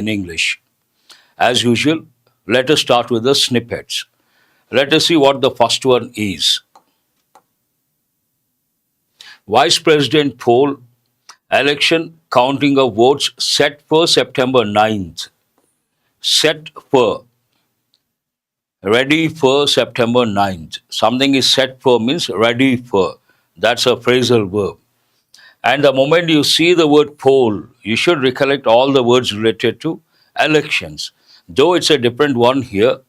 in English. As usual, let us start with the snippets. Let us see what the first one is. Vice President poll election counting of votes set for September 9th. Set for. Ready for September 9th. Something is set for means ready for. That's a phrasal verb. And the moment you see the word poll, you should recollect all the words related to elections. Though it's a different one here,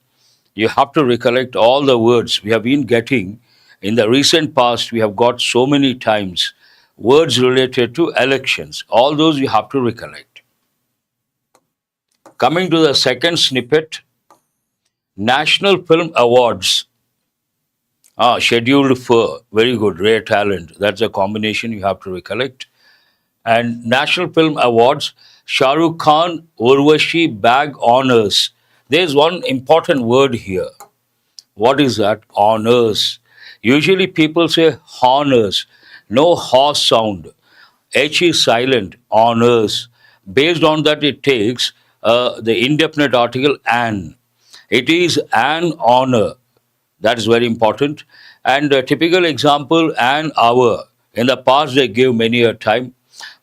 you have to recollect all the words we have been getting. In the recent past, we have got so many times words related to elections. All those you have to recollect. Coming to the second snippet, National Film Awards. Scheduled for, very good, rare talent. That's a combination you have to recollect. And National Film Awards, Shah Rukh Khan, Urvashi Bag Honors. There's one important word here. What is that? Honors. Usually people say honors. No horse sound. H is silent. Honors. Based on that, it takes the indefinite article an. It is an honor. That is very important. And a typical example, an hour. In the past, they gave many a time.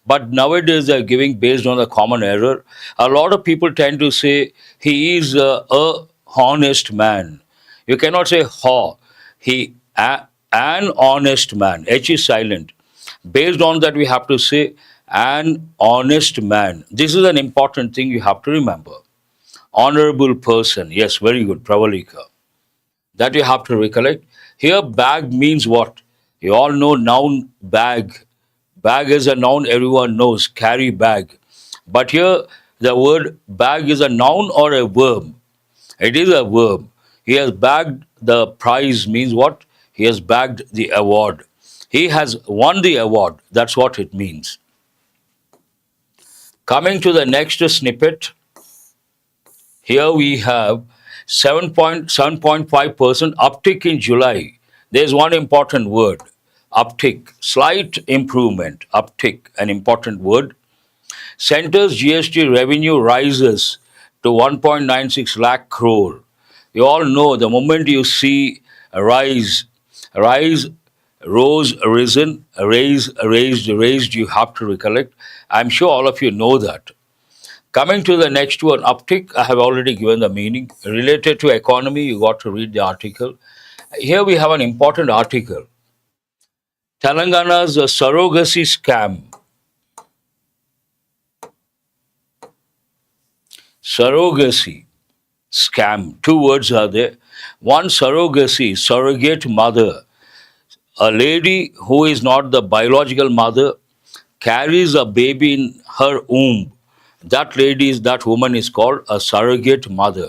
But nowadays, they're giving based on a common error. A lot of people tend to say, he is a honest man. You cannot say ha. An honest man. H is silent. Based on that, we have to say an honest man. This is an important thing you have to remember. Honorable person. Yes, very good. Pravalika. That you have to recollect. Here, bag means what? You all know noun bag. Bag is a noun everyone knows. Carry bag. But here, the word bag is a noun or a verb? It is a verb. He has bagged the prize means what? He has bagged the award. He has won the award. That's what it means. Coming to the next snippet. Here we have 7.5% uptick in July. There's one important word, uptick, slight improvement, uptick, an important word. Centre's GST revenue rises to 1.96 lakh crore. You all know the moment you see a rise, rose, risen, raise, raised, you have to recollect. I'm sure all of you know that. Coming to the next one, uptick, I have already given the meaning. Related to economy, you got to read the article. Here we have an important article. Telangana's surrogacy scam. Surrogacy scam. Two words are there. One, surrogacy, surrogate mother. A lady who is not the biological mother carries a baby in her womb. That woman is called a surrogate mother.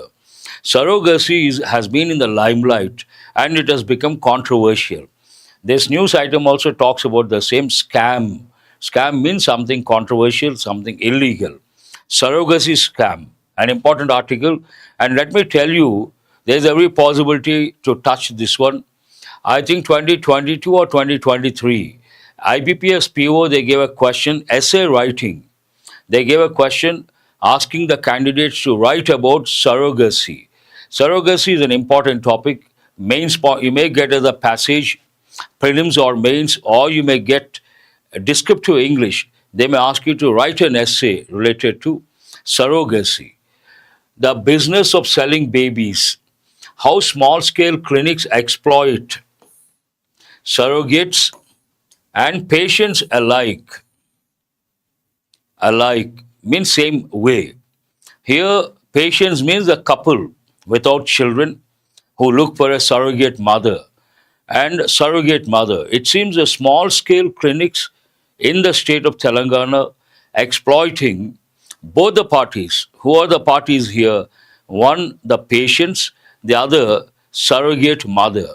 Surrogacy has been in the limelight and it has become controversial. This news item also talks about the same scam. Scam means something controversial, something illegal. Surrogacy scam, an important article. And let me tell you, there's every possibility to touch this one. I think 2022 or 2023, IBPS PO, they gave a question, essay writing. They gave a question asking the candidates to write about surrogacy. Surrogacy is an important topic. You may get as a passage, prelims or mains, or you may get a descriptive English. They may ask you to write an essay related to surrogacy. The business of selling babies. How small-scale clinics exploit surrogates and patients alike means same way. Here, patients means a couple without children who look for a surrogate mother. And surrogate mother, it seems a small-scale clinics in the state of Telangana exploiting both the parties. Who are the parties here? One, the patients, the other, surrogate mother.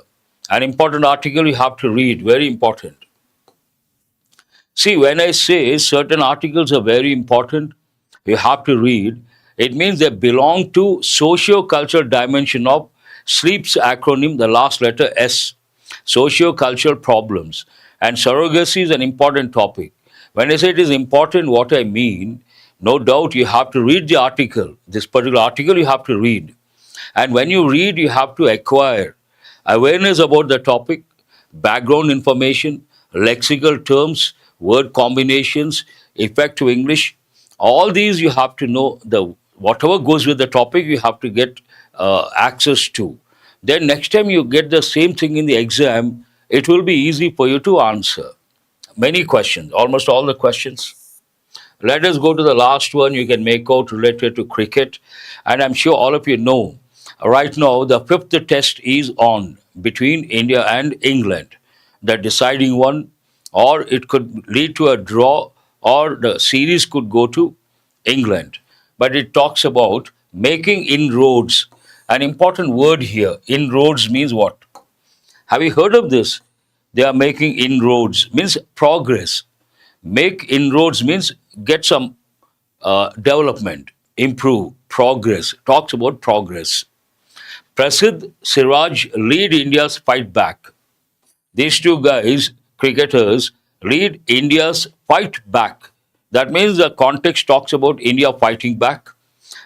An important article you have to read, very important. See, when I say certain articles are very important, you have to read, it means they belong to socio-cultural dimension of SLEEP's acronym, the last letter S, socio-cultural problems. And surrogacy is an important topic. When I say it is important, what I mean, No doubt you have to read the article. This particular article you have to read. And when you read, you have to acquire awareness about the topic, background information, lexical terms, word combinations, effective English. All these you have to know. The whatever goes with the topic, you have to get access to. Then next time you get the same thing in the exam, it will be easy for you to answer. Many questions, almost all the questions. Let us go to the last one you can make out related to cricket. And I'm sure all of you know right now the fifth test is on between India and England. The deciding one, or it could lead to a draw, or the series could go to England. But it talks about making inroads. An important word here, inroads means what? Have you heard of this? They are making inroads, means progress. Make inroads means get some development, improve, progress. Talks about progress. Prasidh Siraj lead India's fight back. These two guys, cricketers, lead India's fight back. That means the context talks about India fighting back.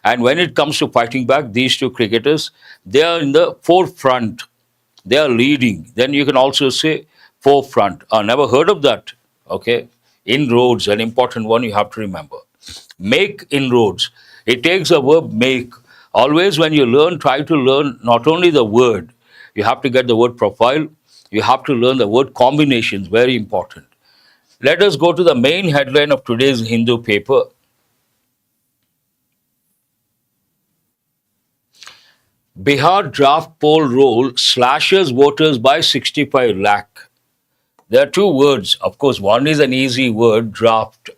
And when it comes to fighting back, these two cricketers, they are in the forefront. They are leading. Then you can also say forefront. Never heard of that. Okay. Inroads, an important one you have to remember. Make inroads. It takes a verb make. Always when you learn, try to learn not only the word, you have to get the word profile, you have to learn the word combinations, very important. Let us go to the main headline of today's Hindu paper. Bihar draft poll roll slashes voters by 65 lakh. There are two words. Of course, one is an easy word, draft,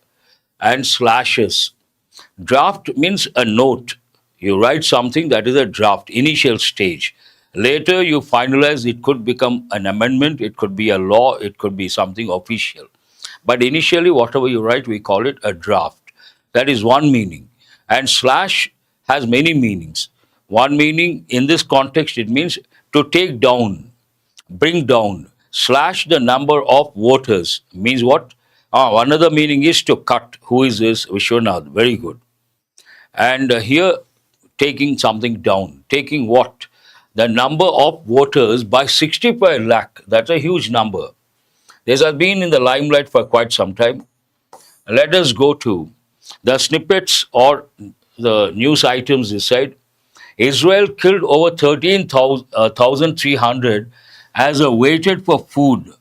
and slashes. Draft means a note. You write something that is a draft, initial stage. Later, you finalize, it could become an amendment, it could be a law, it could be something official. But initially, whatever you write, we call it a draft. That is one meaning. And slash has many meanings. One meaning in this context, it means to take down, bring down, slash the number of voters. Means what? Another meaning is to cut. Who is this? Vishwanath. Very good. And here, taking something down. Taking what? The number of voters by 65 lakh. That's a huge number. This has been in the limelight for quite some time. Let us go to the snippets or the news items this side. Israel killed over 13,300 as they waited for food.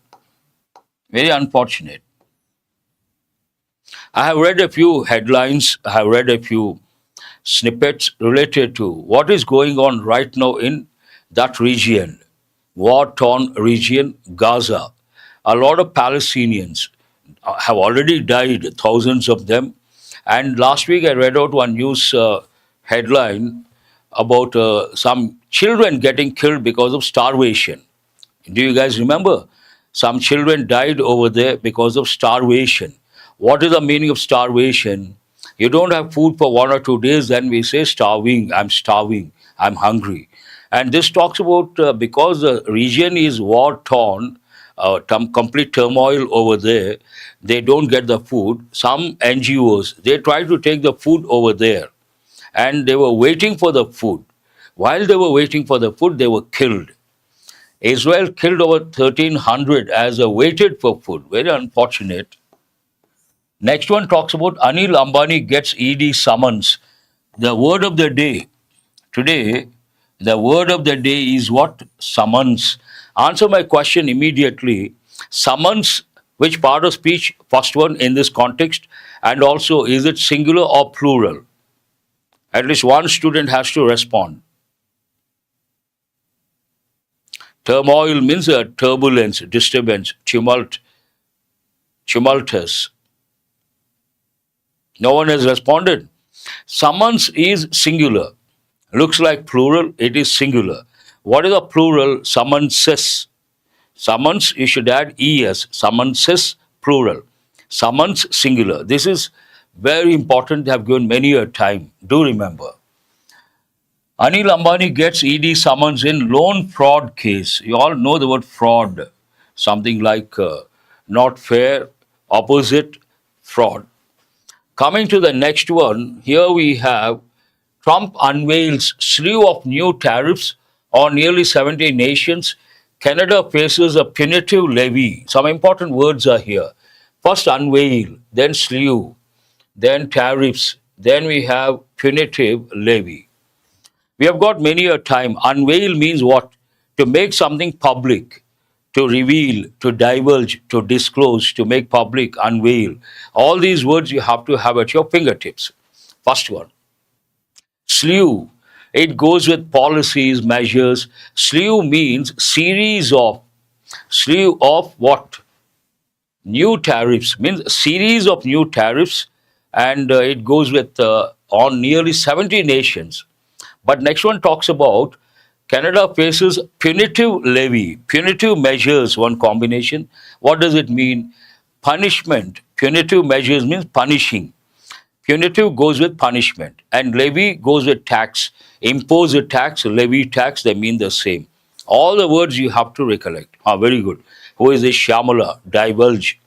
Very unfortunate. I have read a few headlines, I have read a few snippets related to what is going on right now in that region, war-torn region, Gaza. A lot of Palestinians have already died, thousands of them. And last week I read out one news headline about some children getting killed because of starvation. Do you guys remember? Some children died over there because of starvation. What is the meaning of starvation? You don't have food for 1 or 2 days, then we say starving, I'm hungry. And this talks about because the region is war torn, complete turmoil over there, they don't get the food. Some NGOs, they try to take the food over there and they were waiting for the food. While they were waiting for the food, they were killed. Israel killed over 1,300 as they waited for food. Very unfortunate. Next one talks about Anil Ambani gets ED summons. The word of the day today, the word of the day is what? Summons. Answer my question immediately. Summons, which part of speech? First one in this context. And also, is it singular or plural? At least one student has to respond. Turmoil means a turbulence, disturbance, tumultuous. No one has responded. Summons is singular. Looks like plural, it is singular. What is a plural? Summonses. Summons, you should add es. Summonses, plural. Summons, singular. This is very important. They have given many a time. Do remember. Anil Ambani gets ED summons in loan fraud case. You all know the word fraud. Something like not fair, opposite, fraud. Coming to the next one, here we have Trump unveils slew of new tariffs on nearly 70 nations. Canada faces a punitive levy. Some important words are here. First, unveil, then slew, then tariffs, then we have punitive levy. We have got many a time. Unveil means what? To make something public, to reveal, to divulge, to disclose, to make public, unveil. All these words you have to have at your fingertips. First one. Slew. It goes with policies, measures. Slew means slew of what? New tariffs means series of new tariffs, and it goes with on nearly 70 nations. But next one talks about Canada faces punitive levy, punitive measures, one combination. What does it mean? Punishment. Punitive measures means punishing. Punitive goes with punishment, and levy goes with tax. Impose a tax, levy tax, they mean the same. All the words you have to recollect. Ah, very good. Who is this Shyamala? Divulge.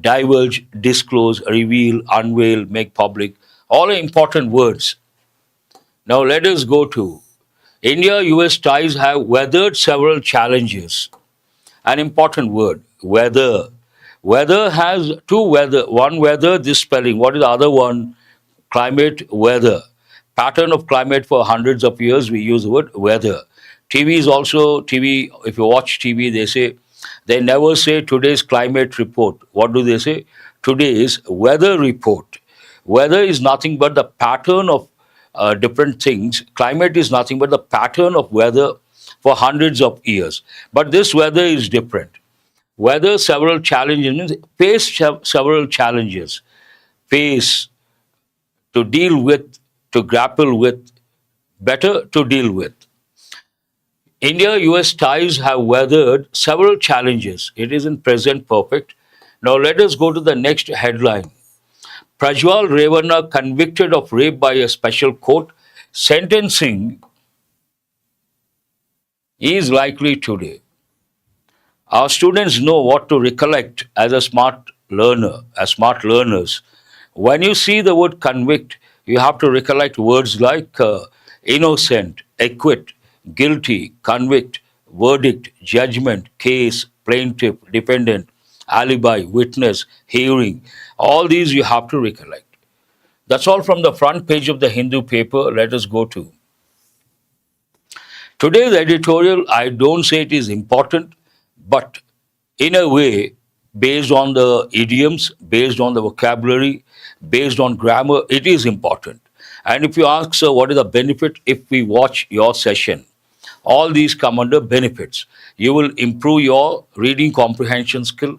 Divulge, disclose, reveal, unveil, make public. All are important words. Now let us go to India US ties have weathered several challenges. An important word, weather. Weather has two weather. One weather, this spelling. What is the other one? Climate, weather. Pattern of climate for hundreds of years, we use the word weather. TV is also, TV, if you watch TV, they never say today's climate report. What do they say? Today's weather report. Weather is nothing but the pattern of different things. Climate is nothing but the pattern of weather for hundreds of years. But this weather is different. Weather, several challenges means face several challenges. Face, to deal with, to grapple with, better to deal with. India US ties have weathered several challenges. It is in present perfect. Now let us go to the next headline. Prajwal Revanna convicted of rape by a special court. Sentencing is likely today. Our students know what to recollect as a smart learner, as smart learners. When you see the word convict, you have to recollect words like innocent, acquit, guilty, convict, verdict, judgment, case, plaintiff, defendant, alibi, witness, hearing. All these you have to recollect. That's all from the front page of the Hindu paper. Let us go to today's editorial. I don't say it is important, but in a way, based on the idioms, based on the vocabulary, based on grammar, it is important. And if you ask, sir, what is the benefit if we watch your session? All these come under benefits. You will improve your reading comprehension skill,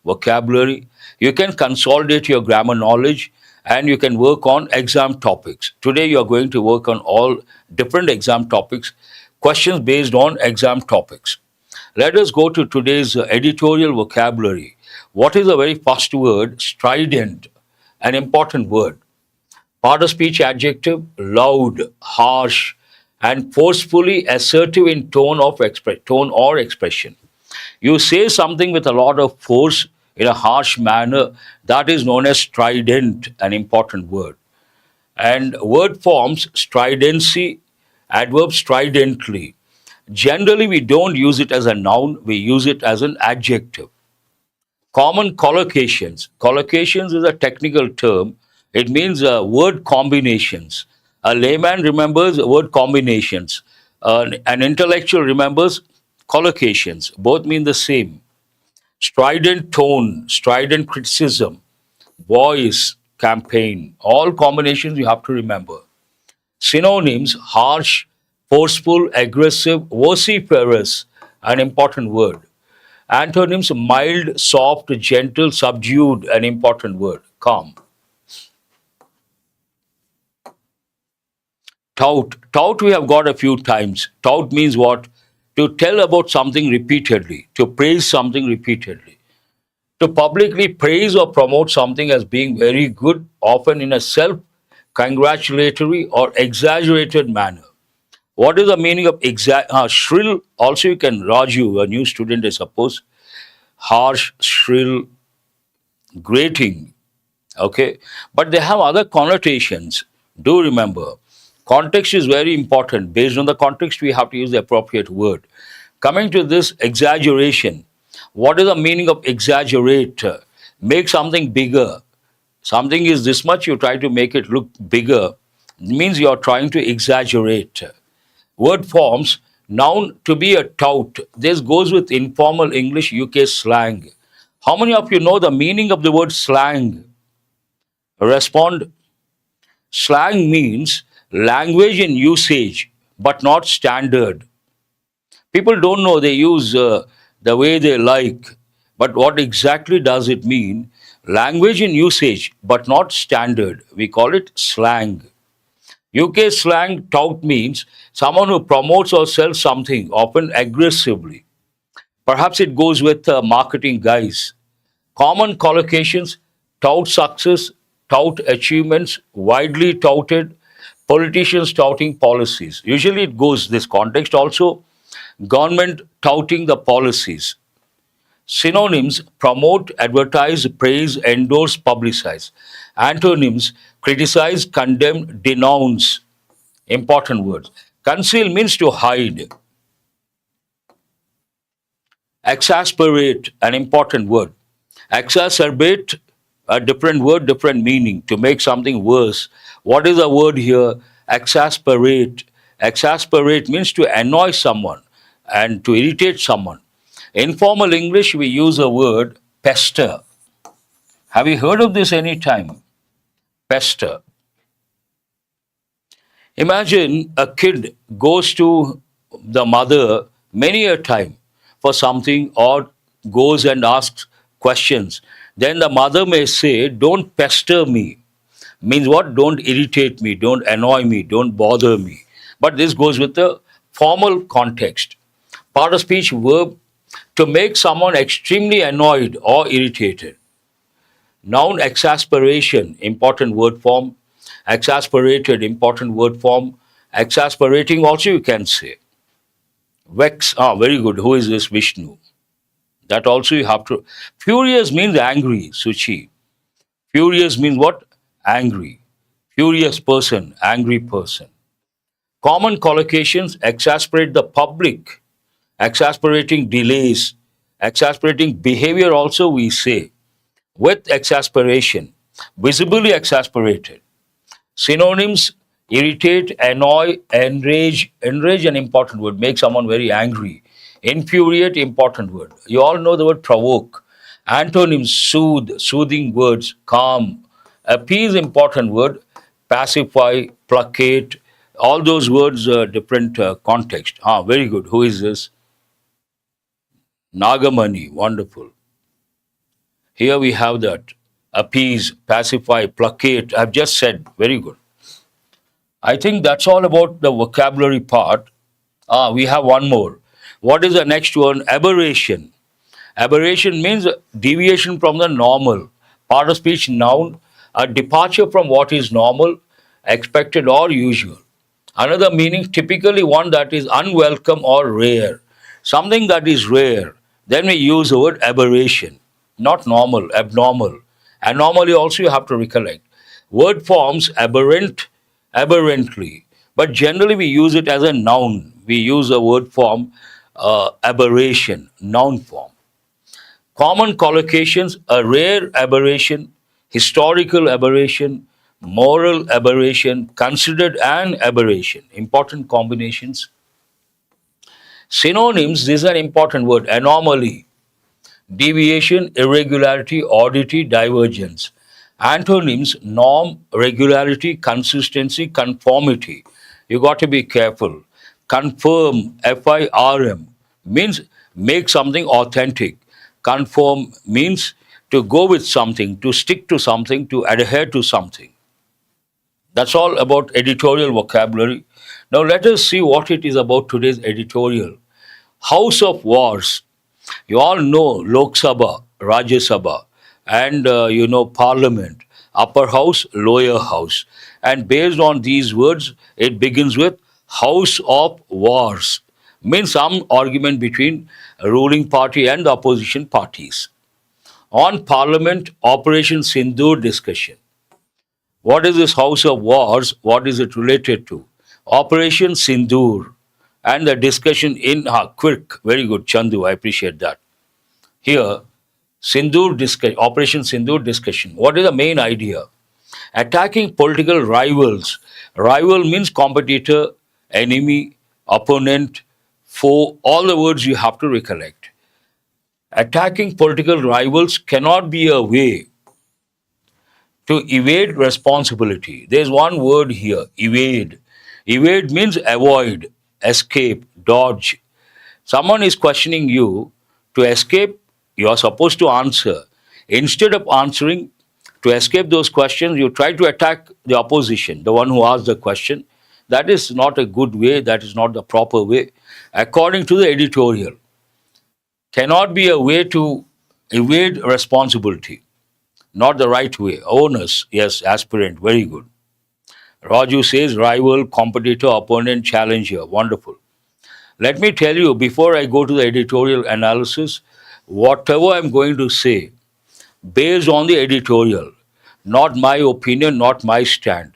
vocabulary. You can consolidate your grammar knowledge, and you can work on exam topics. Today, you are going to work on all different exam topics, questions based on exam topics. Let us go to today's editorial vocabulary. What is the very first word? Strident, an important word. Part of speech adjective, loud, harsh, and forcefully assertive in tone or expression. You say something with a lot of force in a harsh manner, that is known as strident, an important word. And word forms stridency, adverb stridently. Generally, we don't use it as a noun, we use it as an adjective. Common collocations. Collocations is a technical term. It means word combinations. A layman remembers word combinations. An intellectual remembers collocations. Both mean the same. Strident tone, strident criticism, voice, campaign. All combinations you have to remember. Synonyms, harsh, forceful, aggressive, vociferous, an important word. Antonyms, mild, soft, gentle, subdued, an important word. Calm. Tout. Tout we have got a few times. Tout means what? To tell about something repeatedly, to praise something repeatedly. To publicly praise or promote something as being very good, often in a self-congratulatory or exaggerated manner. What is the meaning of shrill? Also, you can, Raju, a new student, I suppose. Harsh, shrill, grating. Okay, but they have other connotations. Do remember, context is very important. Based on the context, we have to use the appropriate word. Coming to this exaggeration, what is the meaning of exaggerate? Make something bigger. Something is this much, you try to make it look bigger. It means you are trying to exaggerate. Word forms: noun, to be a tout. This goes with informal English UK slang. How many of you know the meaning of the word slang? Respond. Slang means language in usage, but not standard. People don't know, they use the way they like. But what exactly does it mean? Language in usage, but not standard. We call it slang. UK slang tout means someone who promotes or sells something, often aggressively. Perhaps it goes with marketing guys. Common collocations: tout success, tout achievements, widely touted, politicians touting policies. Usually it goes this context also, government touting the policies. Synonyms: promote, advertise, praise, endorse, publicize. Antonyms: criticize, condemn, denounce. Important words. Conceal means to hide. Exasperate, an important word. Exacerbate, a different word, different meaning, to make something worse. What is the word here? Exasperate. Exasperate means to annoy someone and to irritate someone. Informal English, we use the word pester. Have you heard of this any time? Pester. Imagine a kid goes to the mother many a time for something, or goes and asks questions. Then the mother may say, "Don't pester me." Means what? Don't irritate me, don't annoy me, don't bother me. But this goes with the formal context. Part of speech verb: to make someone extremely annoyed or irritated. Noun: exasperation, important word form. Exasperated, important word form. Exasperating also you can say. Vex, very good. Who is this? Vishnu. That also you have to. Furious means angry, Suchi. Furious means what? Angry. Furious person, angry person. Common collocations: exasperate the public, exasperating delays, exasperating behavior also we say. With exasperation, visibly exasperated. Synonyms: irritate, annoy, enrage. Enrage, an important word, make someone very angry. Infuriate, important word. You all know the word provoke. Antonyms: soothe, soothing words, calm. Appease, important word. Pacify, placate. All those words, different context. Very good. Who is this? Nagamani, wonderful. Here we have that. Appease, pacify, placate. I've just said, very good. I think that's all about the vocabulary part. We have one more. What is the next one? Aberration. Aberration means deviation from the normal. Part of speech noun, a departure from what is normal, expected, or usual. Another meaning, typically one that is unwelcome or rare. Something that is rare. Then we use the word aberration, not normal, abnormal. Anomaly also you have to recollect. Word forms: aberrant, aberrantly. But generally we use it as a noun. We use the word form aberration, noun form. Common collocations: a rare aberration, historical aberration, moral aberration, considered an aberration. Important combinations. Synonyms: this is an important word: anomaly, deviation, irregularity, oddity, divergence. Antonyms: norm, regularity, consistency, conformity. You got to be careful. Confirm, FIRM, means make something authentic. Conform means to go with something, to stick to something, to adhere to something. That's all about editorial vocabulary. Now let us see what it is about today's editorial. House of Wars. You all know Lok Sabha, Rajya Sabha, and Parliament, upper house, lower house. And based on these words, it begins with House of Wars. Means some argument between a ruling party and the opposition parties. On Parliament, Operation Sindoor discussion. What is this House of Wars? What is it related to? Operation Sindoor and the discussion in quick, very good, Chandu, I appreciate that. Here, Operation Sindoor discussion. What is the main idea? Attacking political rivals. Rival means competitor, enemy, opponent, foe, all the words you have to recollect. Attacking political rivals cannot be a way to evade responsibility. There's one word here, evade. Evade means avoid, escape, dodge. Someone is questioning you. To escape, you are supposed to answer. Instead of answering, to escape those questions, you try to attack the opposition, the one who asked the question. That is not a good way, that is not the proper way. According to the editorial, cannot be a way to evade responsibility. Not the right way. Onus, yes, aspirant, very good. Raju says rival, competitor, opponent, challenger. Wonderful. Let me tell you, before I go to the editorial analysis, whatever I'm going to say, based on the editorial, not my opinion, not my stand,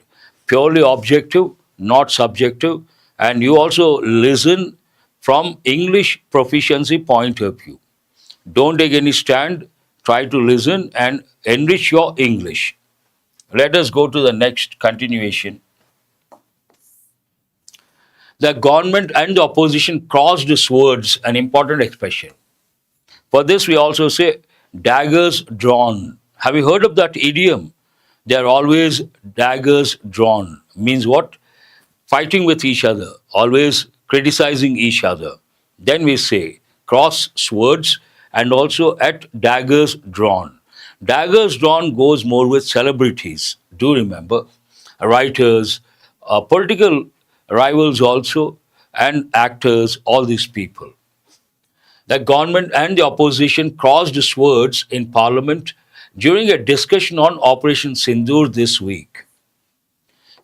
purely objective, not subjective, and you also listen from English proficiency point of view. Don't take any stand, try to listen and enrich your English. Let us go to the next continuation. The government and the opposition crossed swords, an important expression. For this, we also say daggers drawn. Have you heard of that idiom? They are always daggers drawn. Means what? Fighting with each other, always criticizing each other. Then we say cross swords and also at daggers drawn. Daggers drawn goes more with celebrities. Do remember, writers, political rivals also, and actors, all these people. The government and the opposition crossed swords in parliament during a discussion on Operation Sindoor this week.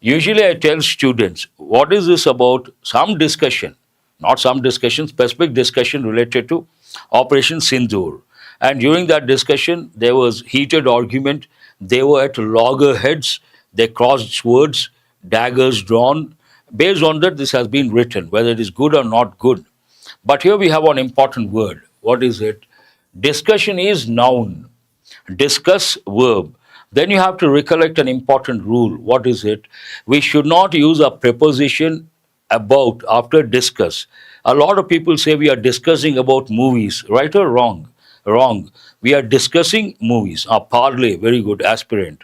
Usually I tell students, what is this about? Some discussion, not some discussion, specific discussion related to Operation Sindoor. And during that discussion, there was heated argument. They were at loggerheads. They crossed swords, daggers drawn. Based on that, this has been written, whether it is good or not good. But here we have one important word. What is it? Discussion is noun. Discuss, verb. Then you have to recollect an important rule. What is it? We should not use a preposition about after discuss. A lot of people say we are discussing about movies. Right or wrong? Wrong. We are discussing movies. Parlay, very good, aspirant.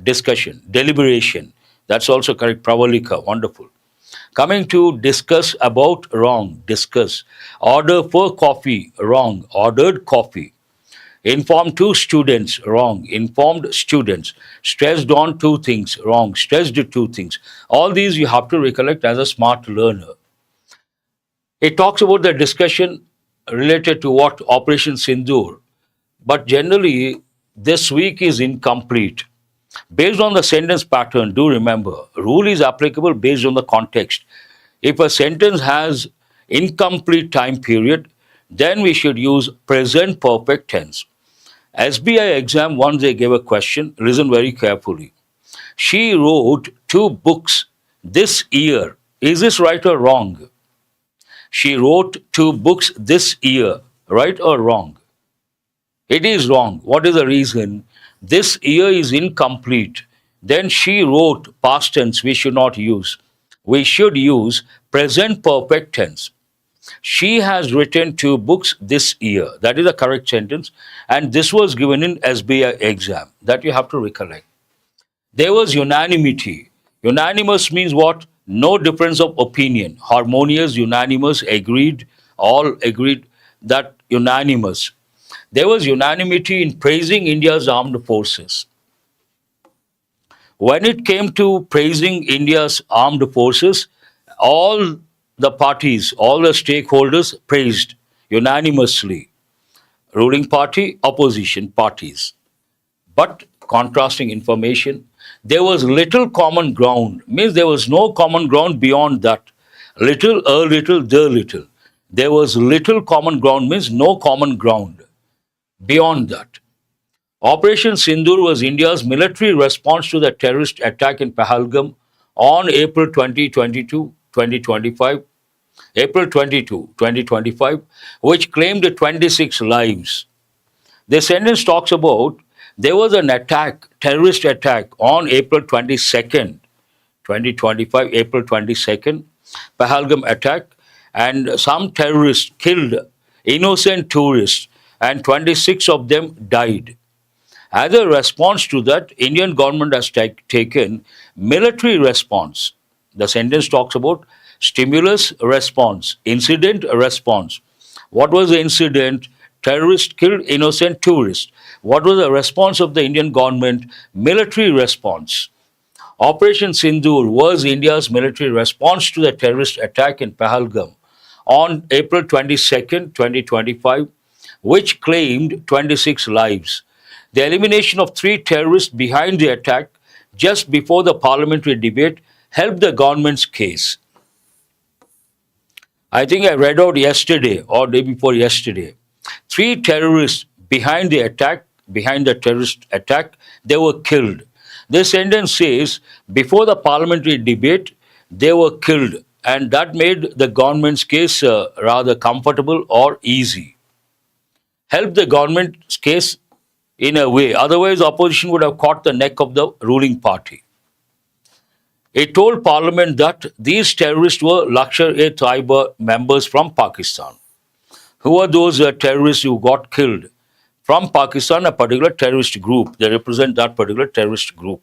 Discussion, deliberation. That's also correct. Pravalika, wonderful. Coming to discuss about, wrong. Discuss. Order for coffee, wrong. Ordered coffee. Inform two students, wrong. Informed students. Stressed on two things, wrong. Stressed two things. All these you have to recollect as a smart learner. It talks about the discussion related to what Operation Sindoor, but generally this week is incomplete. Based on the sentence pattern, do remember, rule is applicable based on the context. If a sentence has incomplete time period, then we should use present perfect tense. SBI exam, once they gave a question, listen very carefully. She wrote 2 books this year. Is this right or wrong? She wrote 2 books this year, right or wrong? It is wrong. What is the reason? This year is incomplete. Then she wrote, past tense we should not use. We should use present perfect tense. She has written 2 books this year. That is the correct sentence. And this was given in SBI exam. That you have to recollect. There was unanimity. Unanimous means what? No difference of opinion. Harmonious, unanimous, agreed, all agreed, that unanimous. There was unanimity in praising India's armed forces. When it came to praising India's armed forces, all the parties, all the stakeholders praised unanimously. Ruling party, opposition parties. But contrasting information, there was little common ground, means there was no common ground beyond that. Little, a little, the little. There was little common ground, means no common ground beyond that. Operation Sindoor was India's military response to the terrorist attack in Pahalgam on April 2022, 2025, April 22, 2025, which claimed 26 lives. The sentence talks about there was an attack, terrorist attack on April 22nd, 2025, April 22nd, Pahalgam attack, and some terrorists killed innocent tourists, and 26 of them died. As a response to that, Indian government has taken military response. The sentence talks about stimulus response, incident response. What was the incident? Terrorists killed innocent tourists. What was the response of the Indian government? Military response. Operation Sindoor was India's military response to the terrorist attack in Pahalgam on April 22nd, 2025, which claimed 26 lives. The elimination of three terrorists behind the attack just before the parliamentary debate helped the government's case. I think I read out yesterday or day before yesterday. Three terrorists behind the terrorist attack, they were killed. This sentence says before the parliamentary debate, they were killed, and that made the government's case rather comfortable or easy. Helped the government's case in a way. Otherwise, opposition would have caught the neck of the ruling party. It told Parliament that these terrorists were Lashkar-e-Taiba members from Pakistan. Who are those terrorists who got killed? From Pakistan, a particular terrorist group. They represent that particular terrorist group.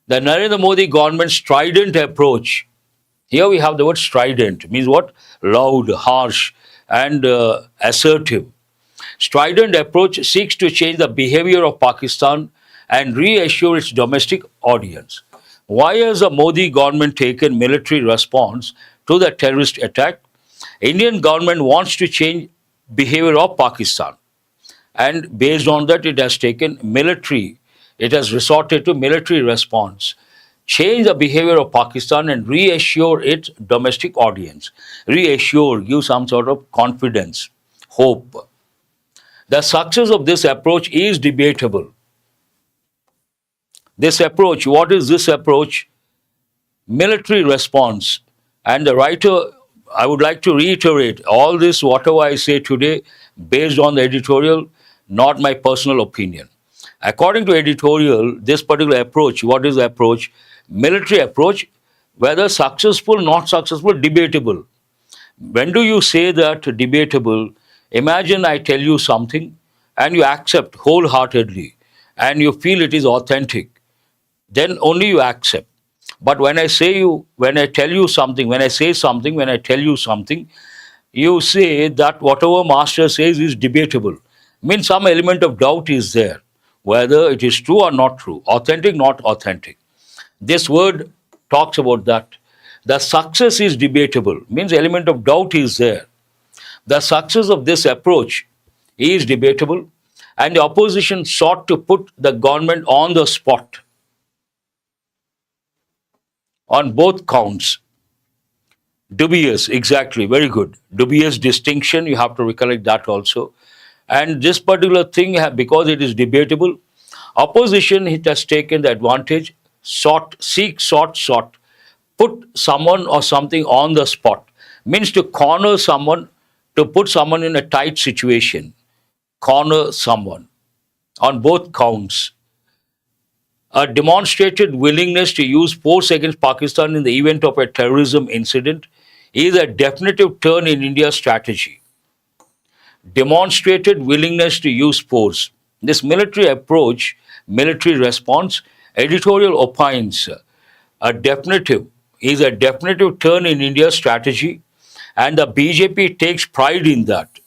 The Narendra Modi government's strident approach. Here we have the word strident. Means what? Loud, harsh, and assertive. Strident approach seeks to change the behavior of Pakistan and reassure its domestic audience. Why has the Modi government taken military response to the terrorist attack? Indian government wants to change behavior of Pakistan, and based on that it has taken military, it has resorted to military response. Change the behavior of Pakistan and reassure its domestic audience. Reassure, give some sort of confidence, hope. The success of this approach is debatable. This approach, what is this approach? Military response. And the writer, I would like to reiterate all this, whatever I say today, based on the editorial, not my personal opinion. According to editorial, this particular approach, what is the approach? Military approach, whether successful, not successful, debatable. When do you say that debatable? Imagine I tell you something and you accept wholeheartedly and you feel it is authentic, then only you accept. But when I tell you something, when I tell you something, you say that whatever master says is debatable. Means some element of doubt is there, whether it is true or not true, authentic, not authentic. This word talks about that. The success is debatable, means element of doubt is there. The success of this approach is debatable, and the opposition sought to put the government on the spot on both counts. Dubious, exactly, very good. Dubious distinction, you have to recollect that also. And this particular thing, because it is debatable, opposition, it has taken the advantage, sought, put someone or something on the spot. Means to corner someone, to put someone in a tight situation. Corner someone on both counts. A demonstrated willingness to use force against Pakistan in the event of a terrorism incident is a definitive turn in India's strategy. Demonstrated willingness to use force. This military approach, military response, editorial opines is a definitive turn in India's strategy, and the BJP takes pride in that.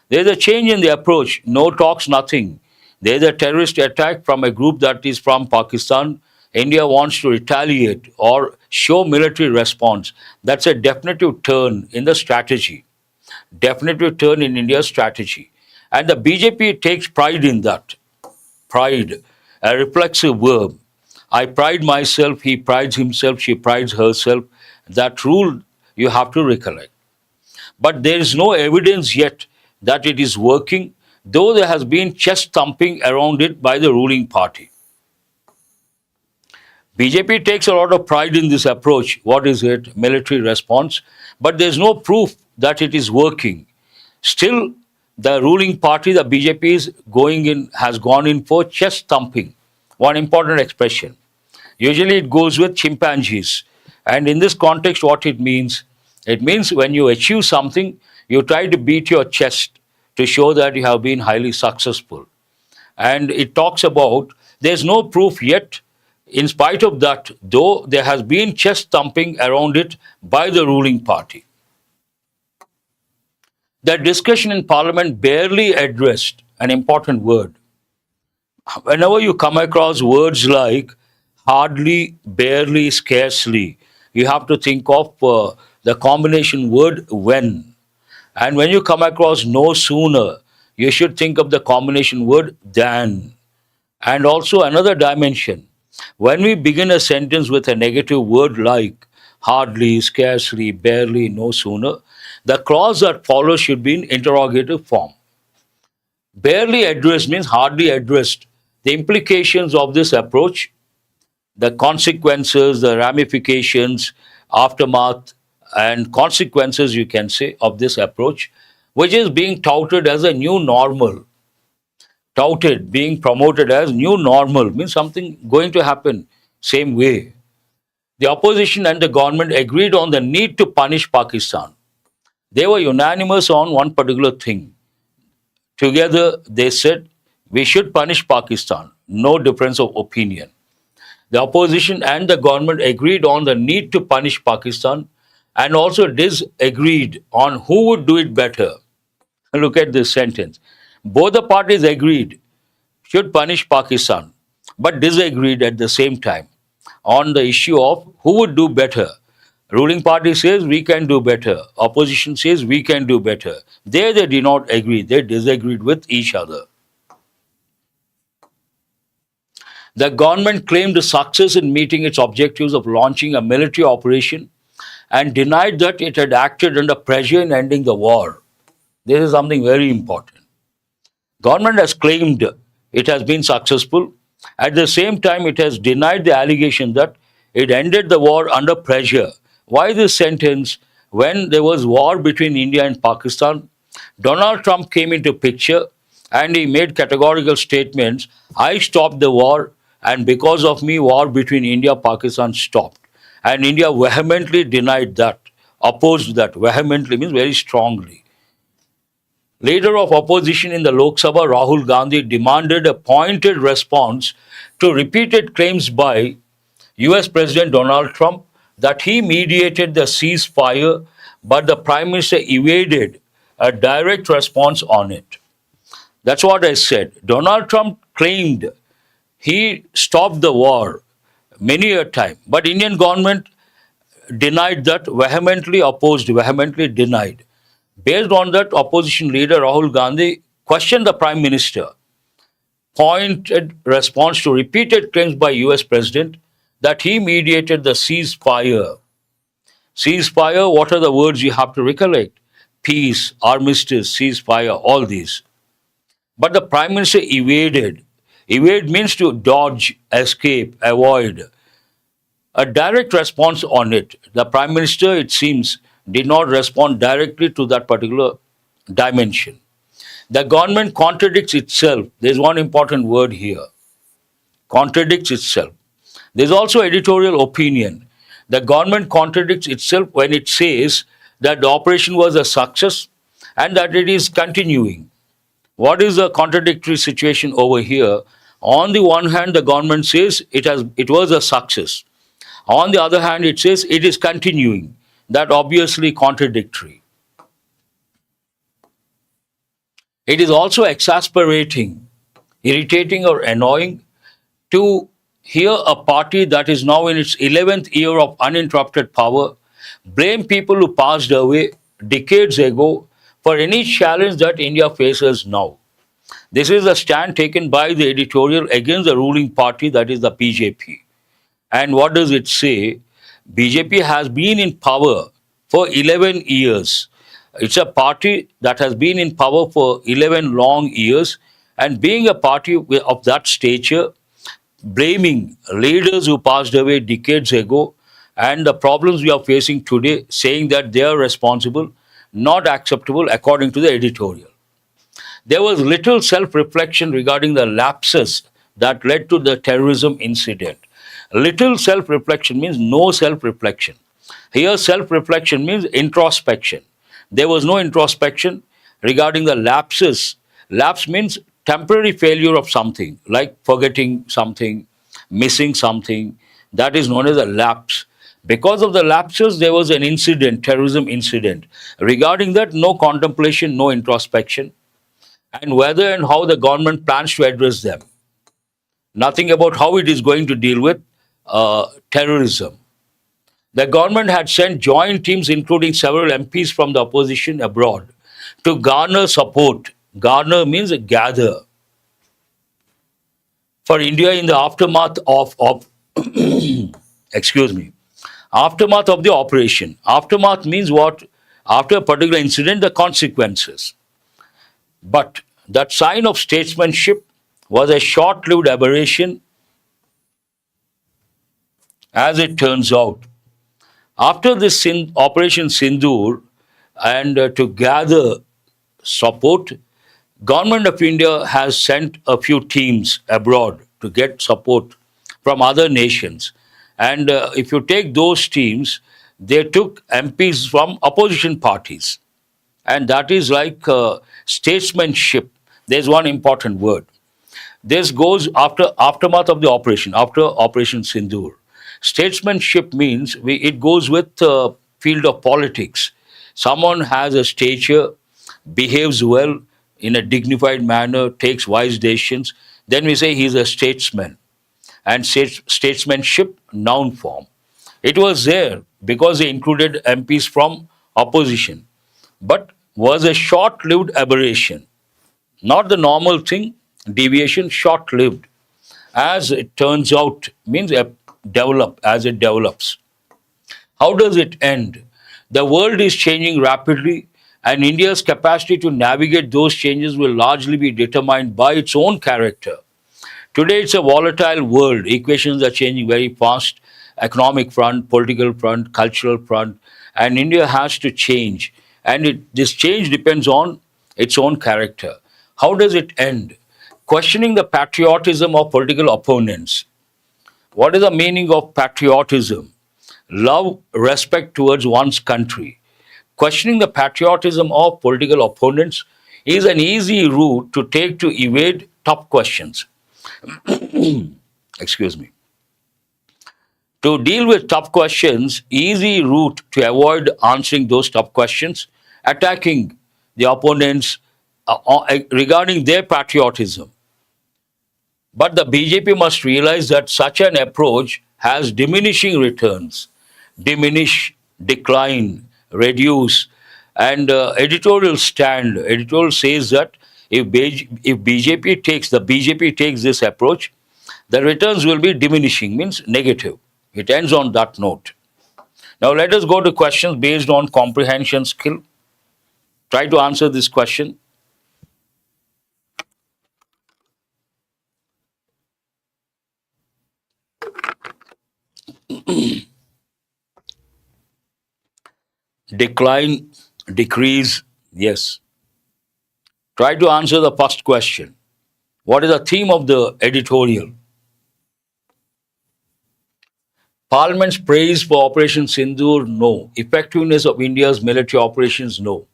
There is a change in the approach, no talks, nothing. There is a terrorist attack from a group that is from Pakistan. India wants to retaliate or show military response. That's a definitive turn in the strategy. Definitive turn in India's strategy. And the BJP takes pride in that. Pride, a reflexive verb. I pride myself, he prides himself, she prides herself. That rule you have to recollect. But there is no evidence yet that it is working. though there has been chest thumping around it by the ruling party. BJP takes a lot of pride in this approach. What is it? Military response. But there's no proof that it is working. Still, the ruling party, the BJP, has gone in for chest thumping. One important expression. Usually it goes with chimpanzees. And in this context, what it means when you achieve something, you try to beat your chest to show that you have been highly successful. And it talks about there's no proof yet. In spite of that, though, there has been chest thumping around it by the ruling party. The discussion in Parliament barely addressed an important word. Whenever you come across words like hardly, barely, scarcely, you have to think of the combination word when. And when you come across no sooner, you should think of the combination word than. And also another dimension. When we begin a sentence with a negative word like hardly, scarcely, barely, no sooner, the clause that follows should be in interrogative form. Barely addressed means hardly addressed. The implications of this approach, the consequences, the ramifications, aftermath, and consequences, you can say, of this approach, which is being touted as a new normal. Touted, being promoted as new normal, means something going to happen same way. The opposition and the government agreed on the need to punish Pakistan. They were unanimous on one particular thing. Together, they said, we should punish Pakistan. No difference of opinion. The opposition and the government agreed on the need to punish Pakistan and also disagreed on who would do it better. Look at this sentence. Both the parties agreed should punish Pakistan, but disagreed at the same time on the issue of who would do better. Ruling party says we can do better. Opposition says we can do better. There they did not agree. They disagreed with each other. The government claimed success in meeting its objectives of launching a military operation and denied that it had acted under pressure in ending the war. This is something very important. Government has claimed it has been successful. At the same time, it has denied the allegation that it ended the war under pressure. Why this sentence? When there was war between India and Pakistan, Donald Trump came into picture and he made categorical statements. I stopped the war, and because of me, war between India and Pakistan stopped. And India vehemently denied that, opposed that. Vehemently means very strongly. Leader of opposition in the Lok Sabha, Rahul Gandhi, demanded a pointed response to repeated claims by US President Donald Trump that he mediated the ceasefire, but the Prime Minister evaded a direct response on it. That's what I said. Donald Trump claimed he stopped the war many a time, but Indian government denied that, vehemently opposed, vehemently denied. Based on that, opposition leader Rahul Gandhi questioned the Prime Minister, pointed response to repeated claims by US President that he mediated the ceasefire. Ceasefire, what are the words you have to recollect? Peace, armistice, ceasefire, all these. But the Prime Minister evaded. Evade means to dodge, escape, avoid. A direct response on it. The Prime Minister, it seems, did not respond directly to that particular dimension. The government contradicts itself. There's one important word here. Contradicts itself. There's also editorial opinion. The government contradicts itself when it says that the operation was a success and that it is continuing. What is the contradictory situation over here? On the one hand, the government says it was a success. On the other hand, it says it is continuing. That obviously contradictory. It is also exasperating, irritating or annoying to hear a party that is now in its 11th year of uninterrupted power blame people who passed away decades ago for any challenge that India faces now. This is a stand taken by the editorial against the ruling party, that is the BJP. And what does it say? BJP has been in power for 11 years. It's a party that has been in power for 11 long years, and being a party of that stature, blaming leaders who passed away decades ago and the problems we are facing today, saying that they are responsible, not acceptable according to the editorial. There was little self reflection regarding the lapses that led to the terrorism incident. Little self reflection means no self reflection. Here, self reflection means introspection. There was no introspection regarding the lapses. Lapse means temporary failure of something, like forgetting something, missing something. That is known as a lapse. Because of the lapses, there was an incident, terrorism incident. Regarding that, no contemplation, no introspection, and whether and how the government plans to address them. Nothing about how it is going to deal with terrorism. The government had sent joint teams, including several MPs from the opposition abroad, to garner support. Garner means gather for India in the aftermath of excuse me, aftermath of the operation. Aftermath means what? After a particular incident, the consequences. But that sign of statesmanship was a short-lived aberration, as it turns out. After this Operation Sindoor, and to gather support, Government of India has sent a few teams abroad to get support from other nations. And if you take those teams, they took MPs from opposition parties. And that is like statesmanship. There's one important word. This goes after aftermath of the operation, after Operation Sindoor. Statesmanship means it goes with field of politics. Someone has a stature, behaves well in a dignified manner, takes wise decisions. Then we say he's a statesman. And statesmanship, noun form. It was there because they included MPs from opposition, but was a short-lived aberration. Not the normal thing, deviation, short-lived. As it turns out, means develop, as it develops. How does it end? The world is changing rapidly, and India's capacity to navigate those changes will largely be determined by its own character. Today, it's a volatile world. Equations are changing very fast. Economic front, political front, cultural front, and India has to change. And this change depends on its own character. How does it end? Questioning the patriotism of political opponents. What is the meaning of patriotism? Love, respect towards one's country. Questioning the patriotism of political opponents is an easy route to take to evade tough questions. Excuse me. To deal with tough questions, easy route to avoid answering those tough questions, attacking the opponents regarding their patriotism. But the BJP must realize that such an approach has diminishing returns. Diminish, decline, reduce. And editorial says that if BJP takes this approach, the returns will be diminishing, means negative. It ends on that note. Now let us go to questions based on comprehension skill. Try to answer this question. Decline, decrease, yes. Try to answer the first question. What is the theme of the editorial? Parliament's praise for Operation Sindoor, no. Effectiveness of India's military operations, no.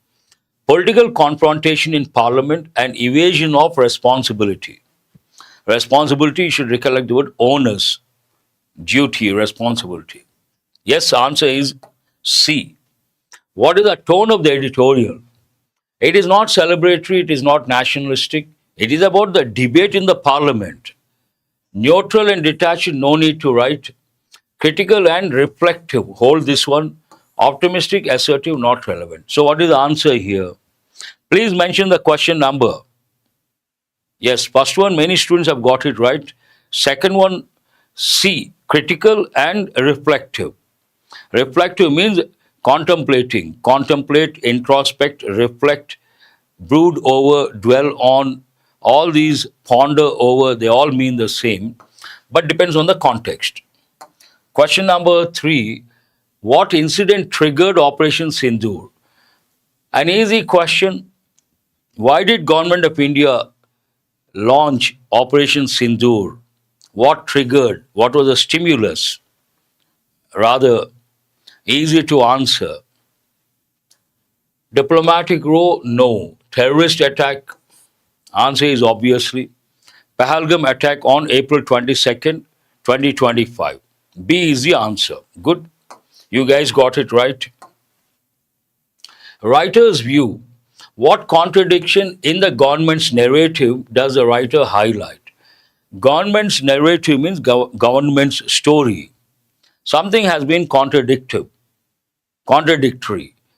Political confrontation in Parliament and evasion of responsibility. Responsibility, you should recollect the word onus, duty, responsibility. Yes, answer is C. What is the tone of the editorial? It is not celebratory, it is not nationalistic. It is about the debate in the Parliament. Neutral and detached, no need to write. Critical and reflective, hold this one. Optimistic, assertive, not relevant. So what is the answer here? Please mention the question number. Yes, first one, many students have got it right. Second one, C, critical and reflective. Reflective means Contemplating, contemplate, introspect, reflect, brood over, dwell on, all these ponder over, they all mean the same, but depends on the context. Question number 3, what incident triggered Operation Sindoor? An easy question. Why did Government of India launch Operation Sindoor? What triggered? What was the stimulus? Rather easy to answer. Diplomatic row? No. Terrorist attack? Answer is obviously Pahalgam attack on April 22nd, 2025. B is the answer. Good. You guys got it right. Writer's view. What contradiction in the government's narrative does the writer highlight? Government's narrative means government's story. Something has been contradictory,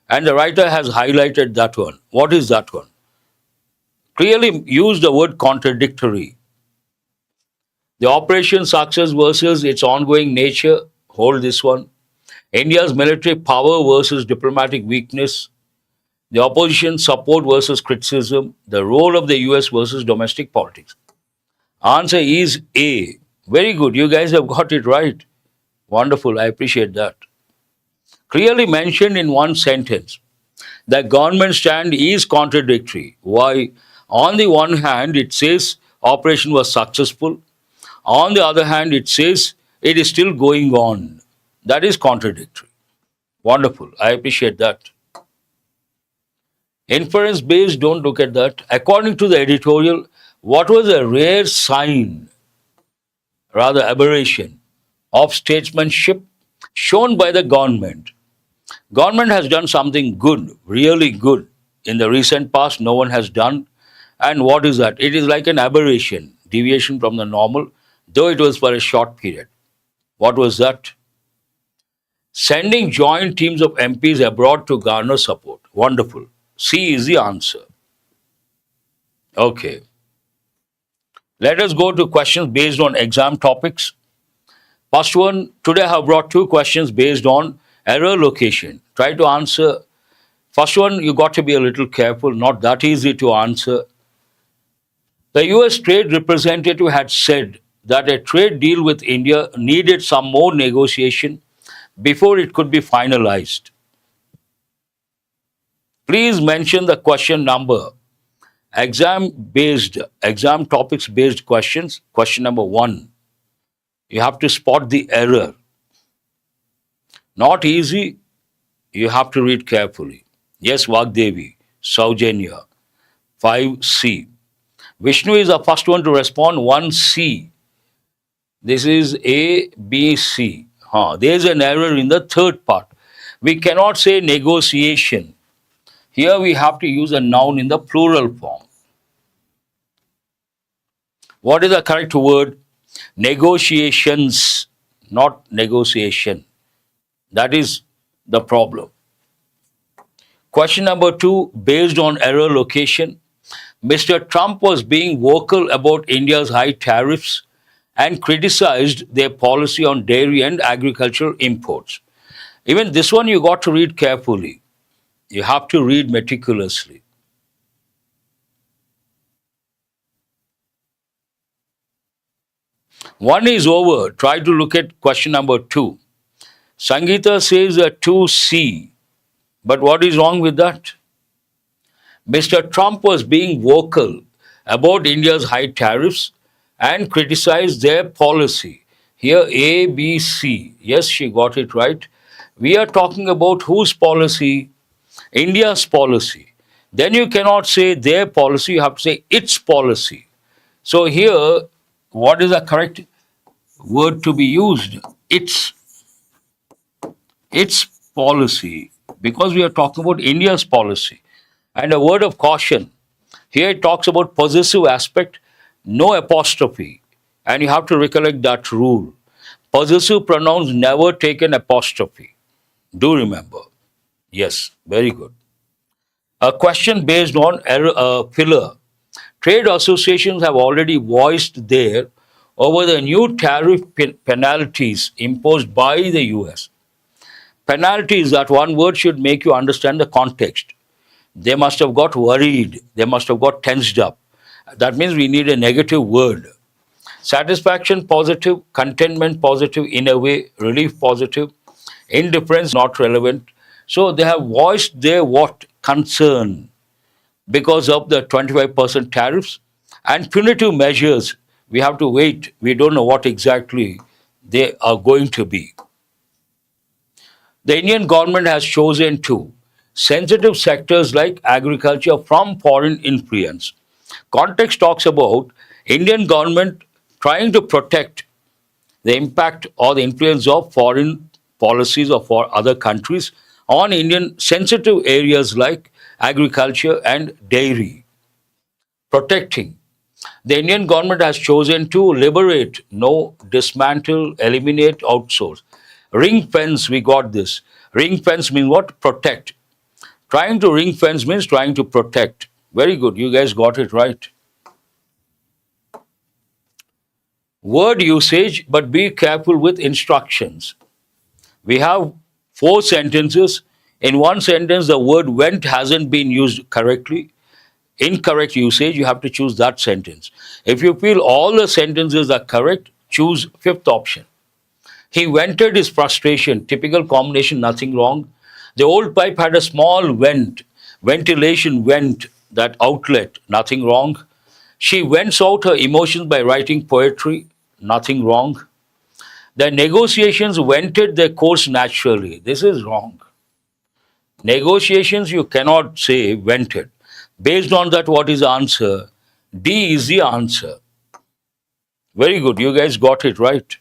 and the writer has highlighted that one. What is that one? Clearly use the word contradictory. The operation success versus its ongoing nature, hold this one. India's military power versus diplomatic weakness, the opposition support versus criticism, the role of the US versus domestic politics. Answer is A. Very good, you guys have got it right. Wonderful, I appreciate that. Clearly mentioned in one sentence. The government stand is contradictory. Why? On the one hand, it says operation was successful. On the other hand, it says it is still going on. That is contradictory. Wonderful. I appreciate that. Inference based, don't look at that. According to the editorial, what was a rare sign, rather aberration, of statesmanship shown by the government? Government has done something good, really good, in the recent past no one has done. And what is that? It is like an aberration, deviation from the normal, though it was for a short period. What was that? Sending joint teams of MPs abroad to garner support. Wonderful. C is the answer. Okay. Let us go to questions based on exam topics. First one, today I have brought 2 questions based on error location. Try to answer. First one, you got to be a little careful, not that easy to answer. The US trade representative had said that a trade deal with India needed some more negotiation before it could be finalized. Please mention the question number. Exam topics based questions. Question number 1. You have to spot the error. Not easy. You have to read carefully. Yes, Vagdevi, Saujanya, 5C. Vishnu is the first one to respond, 1C. This is A, B, C. There is an error in the third part. We cannot say negotiation. Here we have to use a noun in the plural form. What is the correct word? Negotiations, not negotiation. That is the problem. Question number 2, based on error location. Mr. Trump was being vocal about India's high tariffs and criticized their policy on dairy and agricultural imports. Even this one you got to read carefully. You have to read meticulously. One is over. Try to look at question number 2. Sangeeta says a 2C. But what is wrong with that? Mr. Trump was being vocal about India's high tariffs and criticized their policy. Here A, B, C. Yes, she got it right. We are talking about whose policy? India's policy. Then you cannot say their policy, you have to say its policy. So here, what is the correct word to be used? Its policy, because we are talking about India's policy. And a word of caution, here it talks about possessive aspect, no apostrophe. And you have to recollect that rule. Possessive pronouns never take an apostrophe. Do remember. Yes, very good. A question based on filler. Trade associations have already voiced their over the new tariff penalties imposed by the US. Penalty is that one word should make you understand the context. They must have got worried. They must have got tensed up. That means we need a negative word. Satisfaction positive, contentment positive in a way, relief positive, indifference not relevant. So they have voiced their what concern because of the 25% tariffs and punitive measures. We have to wait. We don't know what exactly they are going to be. The Indian government has chosen to sensitive sectors like agriculture from foreign influence. Context talks about Indian government trying to protect the impact or the influence of foreign policies or for other countries on Indian sensitive areas like agriculture and dairy. Protecting. The Indian government has chosen to liberate, no, dismantle, eliminate, outsource. Ring fence, we got this. Ring fence means what? Protect. Trying to ring fence means trying to protect. Very good, you guys got it right. Word usage, but be careful with instructions. We have 4 sentences. In one sentence, the word went hasn't been used correctly. Incorrect usage, you have to choose that sentence. If you feel all the sentences are correct, choose fifth option. He vented his frustration, typical combination, nothing wrong. The old pipe had a small vent, ventilation vent, that outlet, nothing wrong. She vents out her emotions by writing poetry, nothing wrong. The negotiations vented their course naturally, this is wrong. Negotiations you cannot say vented. Based on that, what is the answer? D is the answer. Very good, you guys got it right.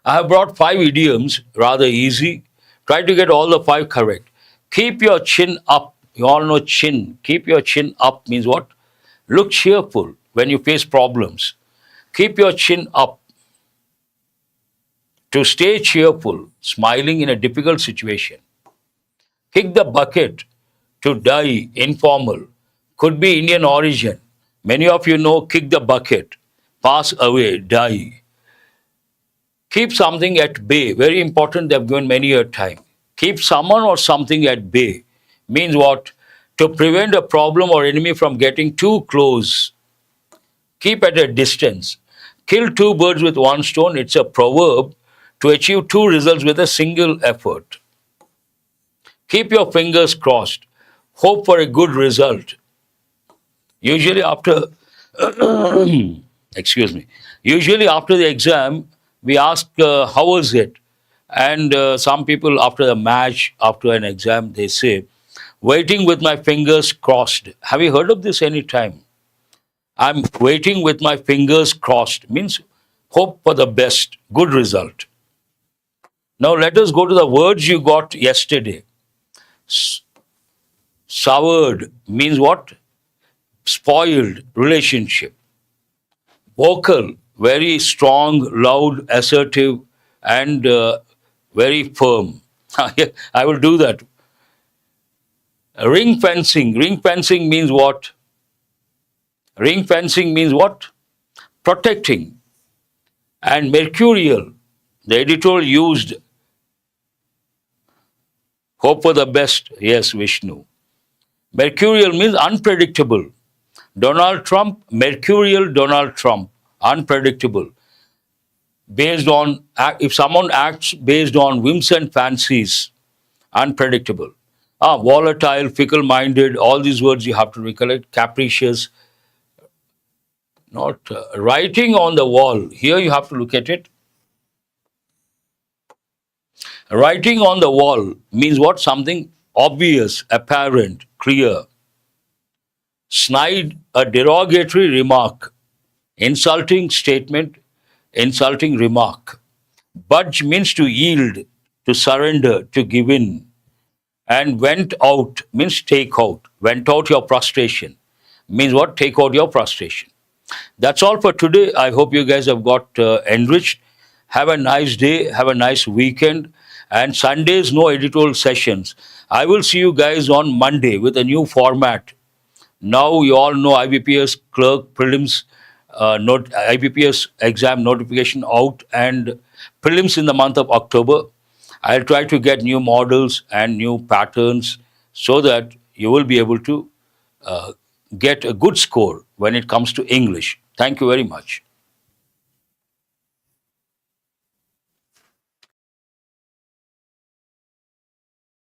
I have brought 5 idioms, rather easy. Try to get all the 5 correct. Keep your chin up. You all know chin. Keep your chin up means what? Look cheerful when you face problems. Keep your chin up. To stay cheerful, smiling in a difficult situation. Kick the bucket. To die, informal. Could be Indian origin. Many of you know kick the bucket. Pass away, die. Keep something at bay. Very important, they have given many a time. Keep someone or something at bay means what? To prevent a problem or enemy from getting too close. Keep at a distance. Kill 2 birds with 1 stone. It's a proverb to achieve 2 results with a single effort. Keep your fingers crossed. Hope for a good result. Usually after, excuse me, usually after the exam, we ask, how was it? And some people after the match, after an exam, they say, waiting with my fingers crossed. Have you heard of this any time? I'm waiting with my fingers crossed. Means hope for the best, good result. Now let us go to the words you got yesterday. Soured means what? Spoiled relationship. Vocal, very strong, loud, assertive, and very firm. I will do that. Ring fencing. Ring fencing means what? Ring fencing means what? Protecting. And mercurial. The editorial used hope for the best. Yes, Vishnu. Mercurial means unpredictable. Donald Trump, mercurial Donald Trump, unpredictable. Based on, if someone acts based on whims and fancies, unpredictable. Volatile, fickle-minded, all these words you have to recollect. Capricious, not writing on the wall. Here you have to look at it. Writing on the wall means what? Something obvious, apparent, clear. Snide, a derogatory remark. Insulting statement, insulting remark. Budge means to yield, to surrender, to give in. And went out means take out. Went out your frustration. Means what? Take out your frustration. That's all for today. I hope you guys have got enriched. Have a nice day. Have a nice weekend. And Sundays, no editorial sessions. I will see you guys on Monday with a new format. Now you all know IBPS clerk prelims, IBPS exam notification out and prelims in the month of October. I'll try to get new models and new patterns so that you will be able to uh, get a good score when it comes to English. Thank you very much.